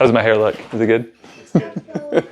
How's my hair look? Is it good? It's good.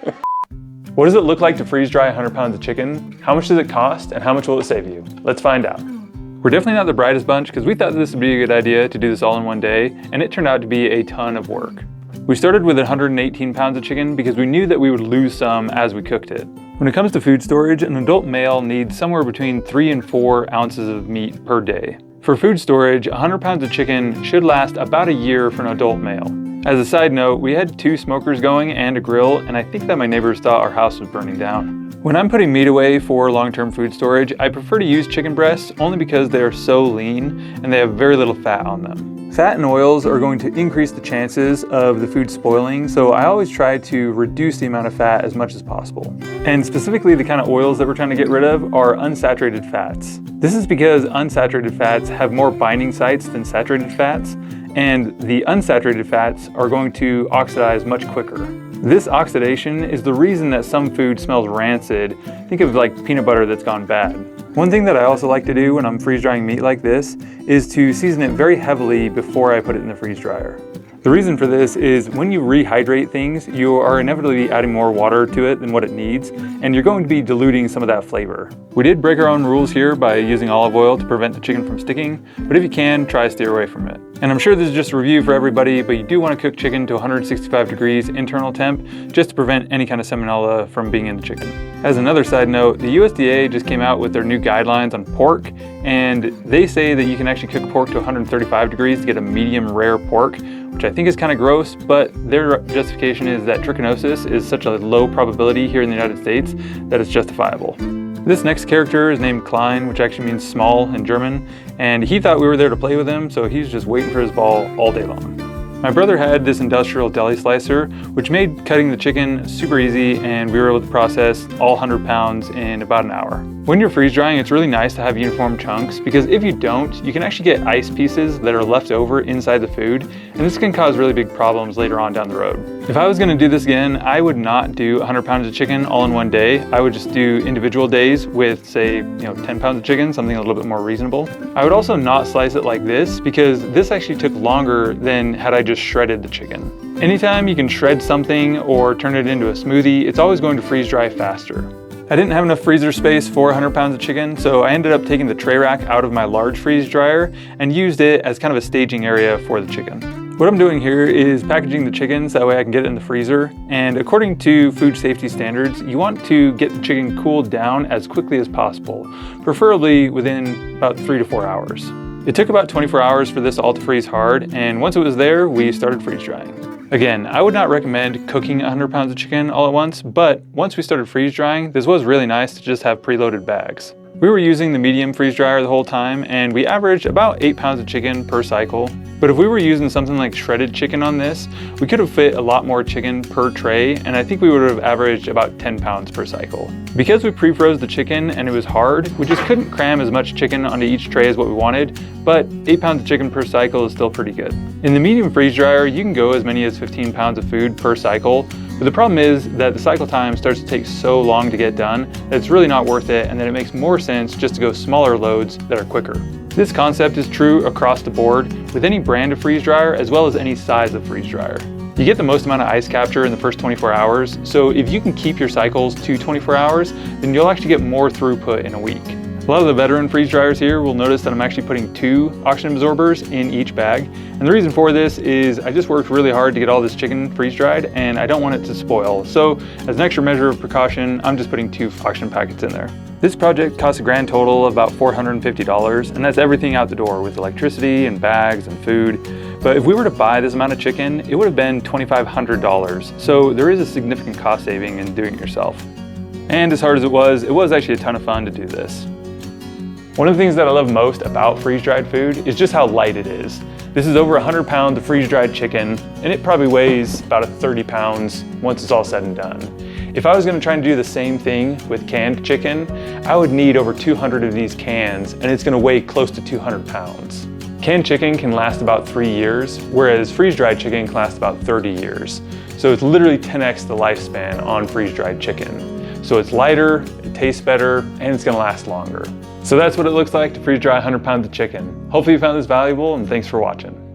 What does it look like to freeze dry 100 pounds of chicken? How much does it cost and how much will it save you? Let's find out. We're definitely not the brightest bunch because we thought this would be a good idea to do this all in one day, and it turned out to be a ton of work. We started with 118 pounds of chicken because we knew that we would lose some as we cooked it. When it comes to food storage, an adult male needs somewhere between 3 and 4 ounces of meat per day. For food storage, 100 pounds of chicken should last about a year for an adult male. As a side note, we had 2 smokers going and a grill, and I think that my neighbors thought our house was burning down. When I'm putting meat away for long-term food storage, I prefer to use chicken breasts only because they are so lean and they have very little fat on them. Fat and oils are going to increase the chances of the food spoiling, so I always try to reduce the amount of fat as much as possible. And specifically, the kind of oils that we're trying to get rid of are unsaturated fats. This is because unsaturated fats have more binding sites than saturated fats, and the unsaturated fats are going to oxidize much quicker. This oxidation is the reason that some food smells rancid. Think of like peanut butter that's gone bad. One thing that I also like to do when I'm freeze drying meat like this is to season it very heavily before I put it in the freeze dryer. The reason for this is when you rehydrate things, you are inevitably adding more water to it than what it needs, and you're going to be diluting some of that flavor. We did break our own rules here by using olive oil to prevent the chicken from sticking, but if you can, try to steer away from it. And I'm sure this is just a review for everybody, but you do want to cook chicken to 165 degrees internal temp just to prevent any kind of salmonella from being in the chicken. As another side note, the USDA just came out with their new guidelines on pork, and they say that you can actually cook pork to 135 degrees to get a medium rare pork, which I think is kind of gross, but their justification is that trichinosis is such a low probability here in the United States that it's justifiable. This next character is named Klein, which actually means small in German, and he thought we were there to play with him, so he's just waiting for his ball all day long. My brother had this industrial deli slicer, which made cutting the chicken super easy, and we were able to process all 100 pounds in about an hour. When you're freeze drying, it's really nice to have uniform chunks, because if you don't, you can actually get ice pieces that are left over inside the food, and this can cause really big problems later on down the road. If I was gonna do this again, I would not do 100 pounds of chicken all in one day. I would just do individual days with, say, 10 pounds of chicken, something a little bit more reasonable. I would also not slice it like this, because this actually took longer than had I just shredded the chicken. Anytime you can shred something or turn it into a smoothie, it's always going to freeze dry faster. I didn't have enough freezer space for 100 pounds of chicken, so I ended up taking the tray rack out of my large freeze dryer and used it as kind of a staging area for the chicken. What I'm doing here is packaging the chicken so that way I can get it in the freezer, and according to food safety standards, you want to get the chicken cooled down as quickly as possible, preferably within about 3 to 4 hours. It took about 24 hours for this all to freeze hard, and once it was there, we started freeze drying. Again, I would not recommend cooking 100 pounds of chicken all at once, but once we started freeze drying, this was really nice to just have preloaded bags. We were using the medium freeze dryer the whole time, and we averaged about 8 pounds of chicken per cycle. But if we were using something like shredded chicken on this, we could have fit a lot more chicken per tray, and I think we would have averaged about 10 pounds per cycle. Because we pre-froze the chicken and it was hard, we just couldn't cram as much chicken onto each tray as what we wanted, but 8 pounds of chicken per cycle is still pretty good. In the medium freeze dryer, you can go as many as 15 pounds of food per cycle, but the problem is that the cycle time starts to take so long to get done that it's really not worth it, and that it makes more sense just to go smaller loads that are quicker. This concept is true across the board with any brand of freeze dryer as well as any size of freeze dryer. You get the most amount of ice capture in the first 24 hours, so if you can keep your cycles to 24 hours, then you'll actually get more throughput in a week. A lot of the veteran freeze dryers here will notice that I'm actually putting 2 oxygen absorbers in each bag. And the reason for this is I just worked really hard to get all this chicken freeze dried, and I don't want it to spoil. So as an extra measure of precaution, I'm just putting 2 oxygen packets in there. This project cost a grand total of about $450, and that's everything out the door with electricity and bags and food. But if we were to buy this amount of chicken, it would have been $2,500. So there is a significant cost saving in doing it yourself. And as hard as it was actually a ton of fun to do this. One of the things that I love most about freeze-dried food is just how light it is. This is over 100 pounds of freeze-dried chicken, and it probably weighs about 30 pounds once it's all said and done. If I was gonna try and do the same thing with canned chicken, I would need over 200 of these cans, and it's gonna weigh close to 200 pounds. Canned chicken can last about 3 years, whereas freeze-dried chicken can last about 30 years. So it's literally 10x the lifespan on freeze-dried chicken. So it's lighter, it tastes better, and it's gonna last longer. So that's what it looks like to freeze dry 100 pounds of chicken. Hopefully you found this valuable, and thanks for watching.